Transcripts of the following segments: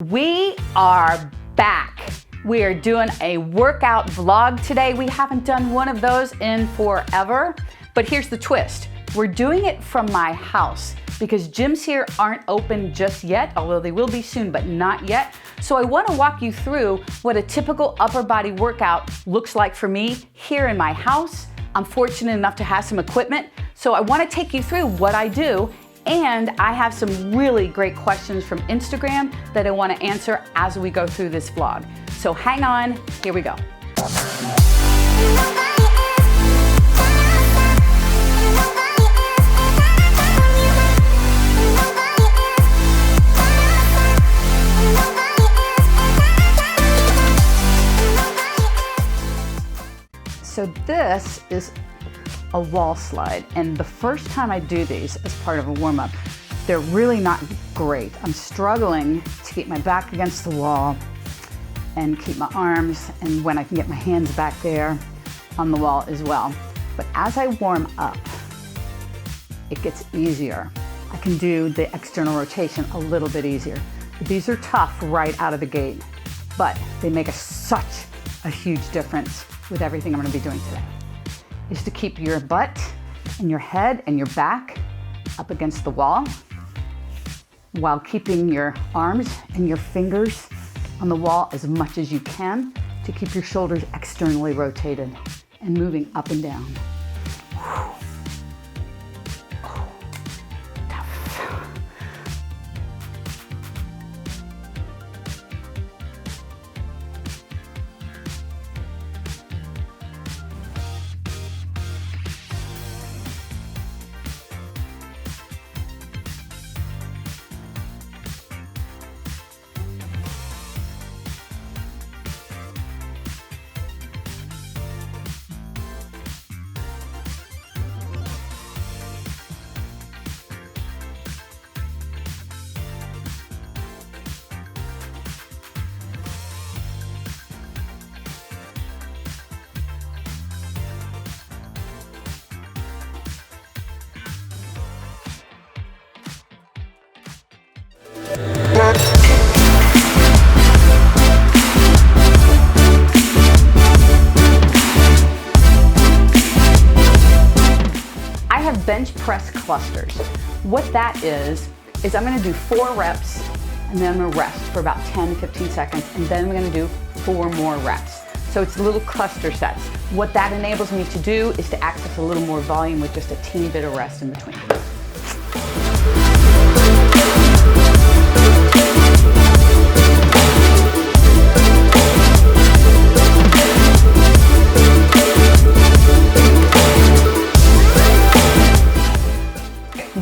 We are back. We are doing a workout vlog today. We haven't done one of those in forever, but here's the twist. We're doing it from my house because gyms here aren't open just yet, although they will be soon, but not yet. So I want to walk you through what a typical upper body workout looks like for me here in my house. I'm fortunate enough to have some equipment, so I want to take you through what I do. And I have some really great questions from Instagram that I want to answer as we go through this vlog. So hang on, here we go. So this is a wall slide, and the first time I do these as part of a warm-up, they're really not great. I'm struggling to keep my back against the wall and keep my arms, and when I can get my hands back there on the wall as well. But as I warm up, it gets easier. I can do the external rotation a little bit easier. These are tough right out of the gate, but they make such a huge difference with everything I'm going to be doing today. Is to keep your butt and your head and your back up against the wall while keeping your arms and your fingers on the wall as much as you can to keep your shoulders externally rotated and moving up and down. Bench press clusters. What that is I'm gonna do 4 reps and then I'm gonna rest for about 10 to 15 seconds and then I'm gonna do 4 more reps. So it's little cluster sets. What that enables me to do is to access a little more volume with just a teeny bit of rest in between.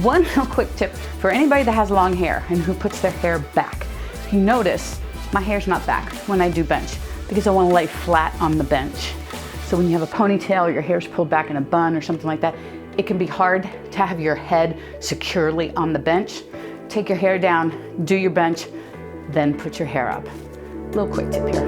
One real quick tip for anybody that has long hair and who puts their hair back. You notice my hair's not back when I do bench because I want to lay flat on the bench. So when you have a ponytail or your hair's pulled back in a bun or something like that, it can be hard to have your head securely on the bench. Take your hair down, do your bench, then put your hair up. Little quick tip here.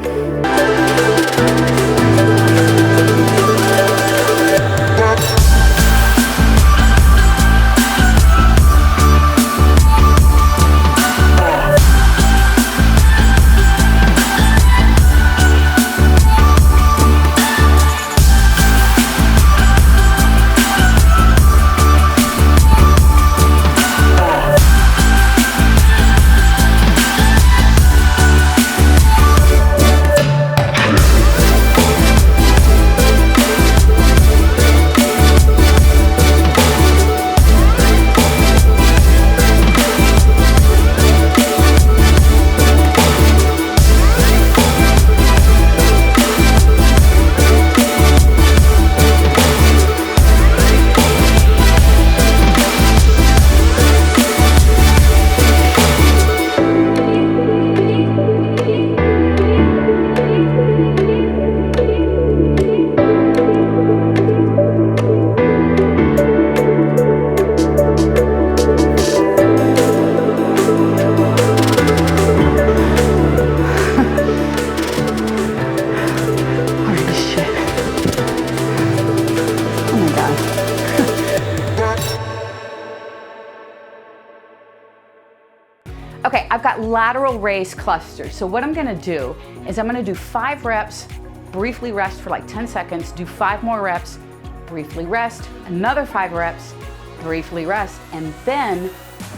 lateral raise clusters. So what I'm gonna do is I'm gonna do 5 reps, briefly rest for like 10 seconds, do 5 more reps, briefly rest, another 5 reps, briefly rest, and then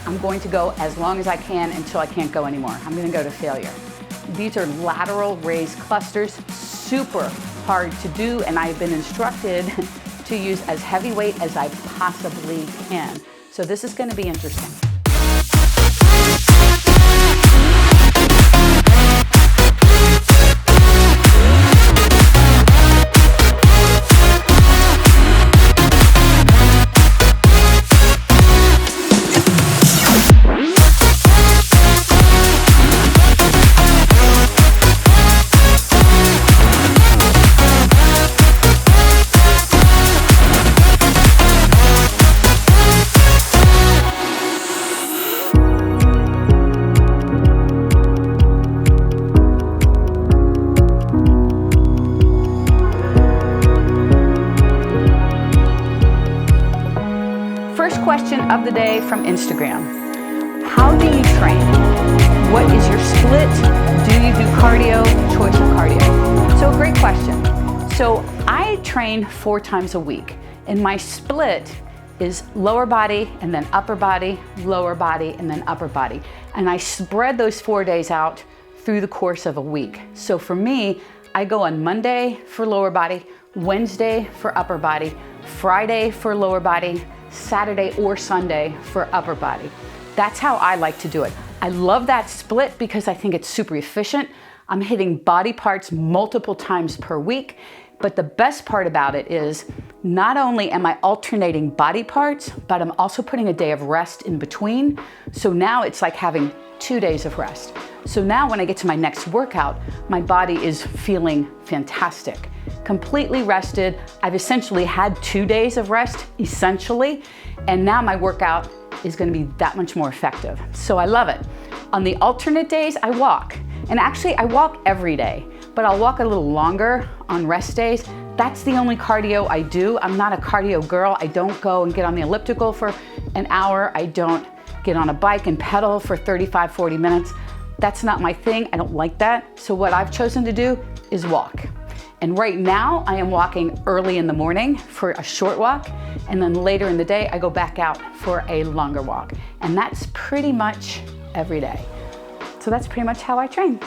I'm going to go as long as I can until I can't go anymore. I'm gonna go to failure. These are lateral raise clusters, super hard to do, and I've been instructed to use as heavy weight as I possibly can. So this is gonna be interesting. First question of the day from Instagram. How do you train? What is your split? Do you do cardio? Choice of cardio. So great question. So I train 4 times a week, and my split is lower body and then upper body, lower body and then upper body. And I spread those 4 days out through the course of a week. So for me, I go on Monday for lower body, Wednesday for upper body, Friday for lower body, Saturday or Sunday for upper body. That's how I like to do it. I love that split because I think it's super efficient. I'm hitting body parts multiple times per week, but the best part about it is not only am I alternating body parts, but I'm also putting a day of rest in between. So now it's like having 2 days of rest. So now when I get to my next workout, my body is feeling fantastic. Completely rested. I've essentially had 2 days of rest, essentially, and now my workout is gonna be that much more effective. So I love it. On the alternate days, I walk. And actually, I walk every day, but I'll walk a little longer on rest days. That's the only cardio I do. I'm not a cardio girl. I don't go and get on the elliptical for an hour. I don't get on a bike and pedal for 35, 40 minutes. That's not my thing. I don't like that. So what I've chosen to do is walk. And right now I am walking early in the morning for a short walk, and then later in the day I go back out for a longer walk. And that's pretty much every day. So that's pretty much how I train.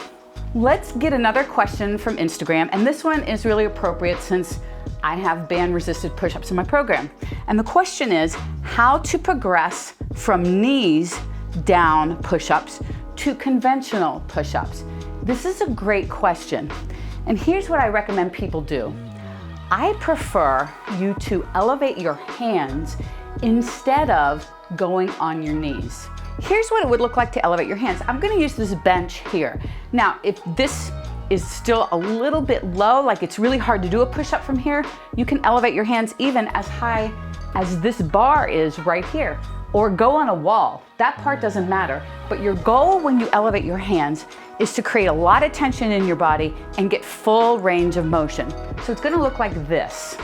Let's get another question from Instagram, and this one is really appropriate since I have band-resisted push-ups in my program. And the question is how to progress from knees down push-ups to conventional push-ups. This is a great question. And here's what I recommend people do. I prefer you to elevate your hands instead of going on your knees. Here's what it would look like to elevate your hands. I'm gonna use this bench here. Now, if this is still a little bit low, like it's really hard to do a push-up from here, you can elevate your hands even as high as this bar is right here, or go on a wall. That part doesn't matter, but your goal when you elevate your hands is to create a lot of tension in your body and get full range of motion. So it's gonna look like this.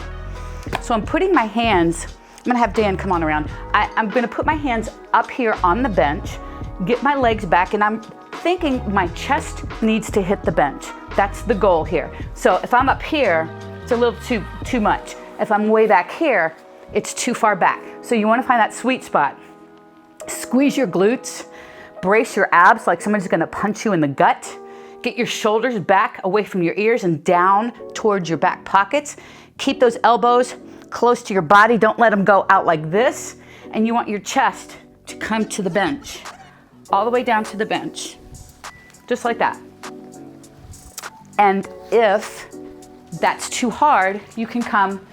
So I'm putting my hands, I'm gonna have Dan come on around. I'm gonna put my hands up here on the bench, get my legs back, and I'm thinking my chest needs to hit the bench. That's the goal here. So if I'm up here, it's a little too much. If I'm way back here, it's too far back. So you wanna find that sweet spot. Squeeze your glutes, brace your abs like somebody's gonna punch you in the gut. Get your shoulders back away from your ears and down towards your back pockets. Keep those elbows close to your body. Don't let them go out like this. And you want your chest to come to the bench, all the way down to the bench, just like that. And if that's too hard, you can come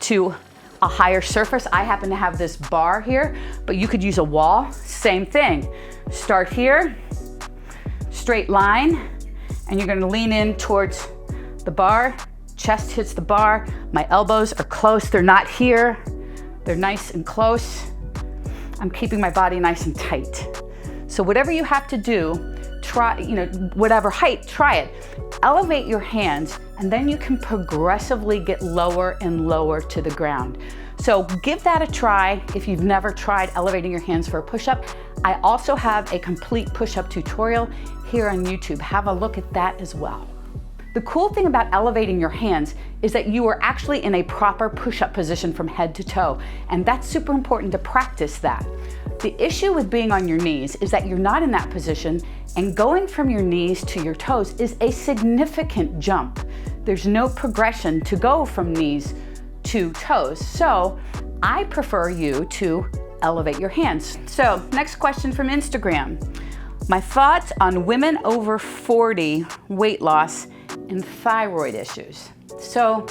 to a higher surface. I happen to have this bar here, but you could use a wall. Same thing. Start here, straight line, and you're gonna lean in towards the bar. Chest hits the bar. My elbows are close. They're not here. They're nice and close. I'm keeping my body nice and tight. So whatever you have to do, try, whatever height, try it. Elevate your hands, and then you can progressively get lower and lower to the ground. So give that a try if you've never tried elevating your hands for a push-up. I also have a complete push-up tutorial here on YouTube. Have a look at that as well. The cool thing about elevating your hands is that you are actually in a proper push-up position from head to toe, and that's super important to practice that. The issue with being on your knees is that you're not in that position, and going from your knees to your toes is a significant jump. There's no progression to go from knees to toes, so I prefer you to elevate your hands. So, next question from Instagram. My thoughts on women over 40 weight loss and thyroid issues. So,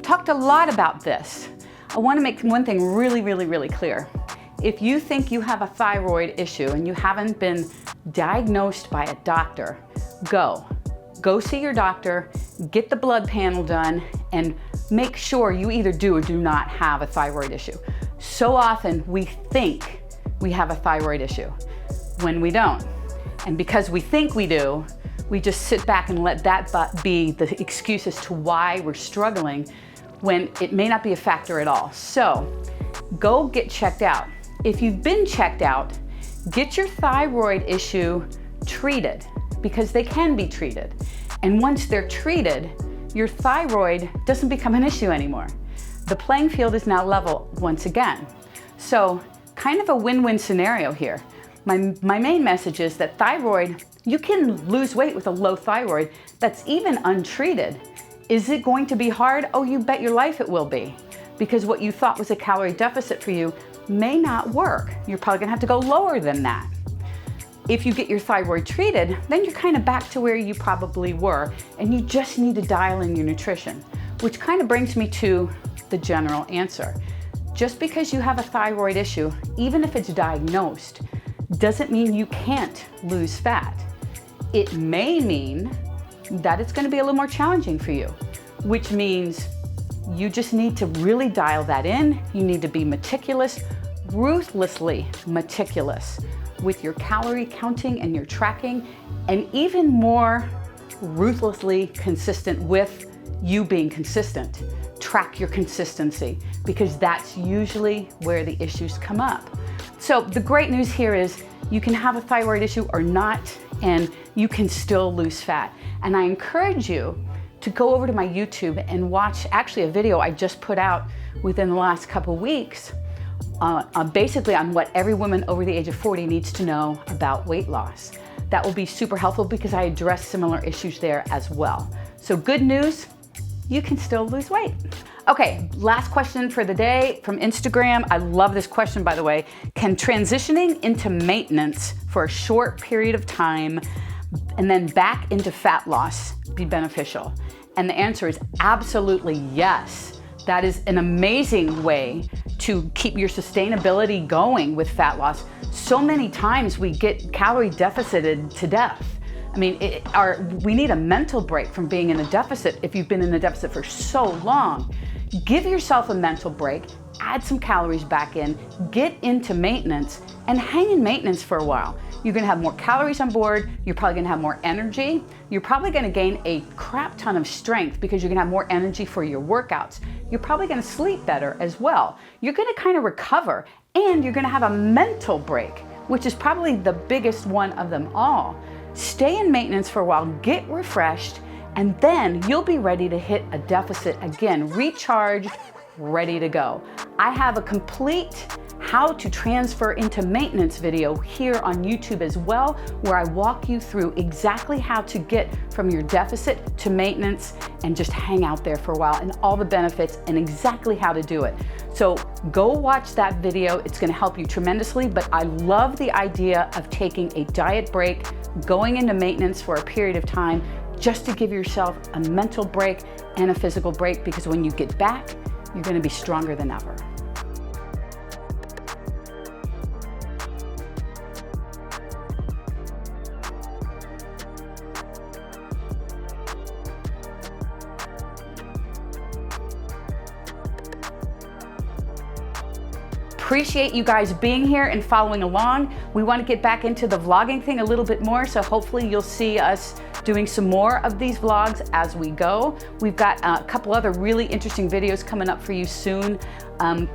talked a lot about this. I want to make one thing really clear. If you think you have a thyroid issue and you haven't been diagnosed by a doctor, go see your doctor, get the blood panel done, and make sure you either do or do not have a thyroid issue. So often we think we have a thyroid issue when we don't. And because we think we do, we just sit back and let that be the excuse as to why we're struggling when it may not be a factor at all. So go get checked out. If you've been checked out, get your thyroid issue treated, because they can be treated. And once they're treated, your thyroid doesn't become an issue anymore. The playing field is now level once again. So kind of a win-win scenario here. My main message is that thyroid, you can lose weight with a low thyroid that's even untreated. Is it going to be hard? Oh, you bet your life it will be. Because what you thought was a calorie deficit for you may not work. You're probably gonna have to go lower than that. If you get your thyroid treated, then you're kind of back to where you probably were, and you just need to dial in your nutrition, which kind of brings me to the general answer. Just because you have a thyroid issue, even if it's diagnosed, doesn't mean you can't lose fat. It may mean that it's going to be a little more challenging for you, which means you just need to really dial that in. You need to be meticulous, ruthlessly meticulous with your calorie counting and your tracking, and even more ruthlessly consistent with you being consistent. Track your consistency, because that's usually where the issues come up. So the great news here is you can have a thyroid issue or not, and you can still lose fat. And I encourage you to go over to my YouTube and watch actually a video I just put out within the last couple weeks, basically on what every woman over the age of 40 needs to know about weight loss. That will be super helpful because I address similar issues there as well. So good news, you can still lose weight. Okay, last question for the day from Instagram. I love this question, by the way. Can transitioning into maintenance for a short period of time and then back into fat loss be beneficial? And the answer is absolutely yes. That is an amazing way to keep your sustainability going with fat loss. So many times we get calorie deficited to death. I mean, we need a mental break from being in a deficit if you've been in a deficit for so long. Give yourself a mental break, add some calories back in, get into maintenance, and hang in maintenance for a while. You're gonna have more calories on board, you're probably gonna have more energy, you're probably gonna gain a crap ton of strength because you're gonna have more energy for your workouts. You're probably gonna sleep better as well. You're gonna kind of recover, and you're gonna have a mental break, which is probably the biggest one of them all. Stay in maintenance for a while, get refreshed, and then you'll be ready to hit a deficit again, recharged, ready to go. I have a complete how to transfer into maintenance video here on YouTube as well, where I walk you through exactly how to get from your deficit to maintenance and just hang out there for a while, and all the benefits and exactly how to do it. So go watch that video. It's gonna help you tremendously, but I love the idea of taking a diet break, going into maintenance for a period of time, just to give yourself a mental break and a physical break, because when you get back, you're gonna be stronger than ever. Appreciate you guys being here and following along. We want to get back into the vlogging thing a little bit more, so hopefully you'll see us doing some more of these vlogs as we go. We've got a couple other really interesting videos coming up for you soon.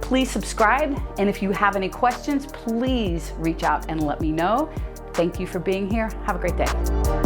Please subscribe, and if you have any questions, please reach out and let me know. Thank you for being here. Have a great day.